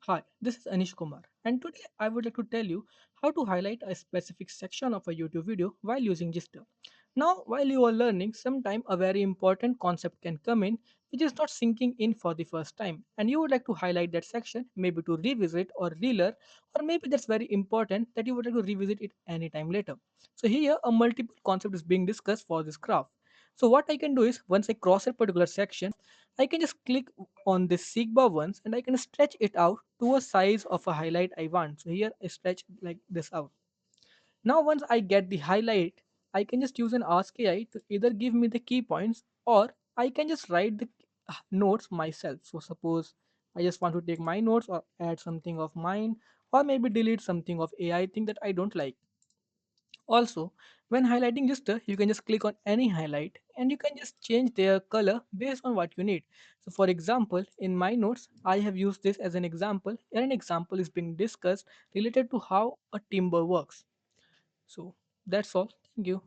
Hi, this is Anish Kumar, and today I would like to tell you how to highlight a specific section of a YouTube video while using Gistr. Now, while you are learning, sometime a very important concept can come in which is not sinking in for the first time, and you would like to highlight that section, maybe to revisit or relearn, or maybe that's very important that you would like to revisit it anytime later. So here, a multiple concept is being discussed for this graph. So what I can do is once I cross a particular section, I can just click on this seek bar once and I can stretch it out to a size of a highlight I want. So here I stretch like this out. Now once I get the highlight, I can just use an ask AI to either give me the key points or I can just write the notes myself. So suppose I just want to take my notes or add something of mine or maybe delete something of AI thing that I don't like. Also, when highlighting Gistr, you can just click on any highlight and you can just change their color based on what you need. So for example, in my notes, I have used this as an example and an example is being discussed related to how a timber works. So that's all. Thank you.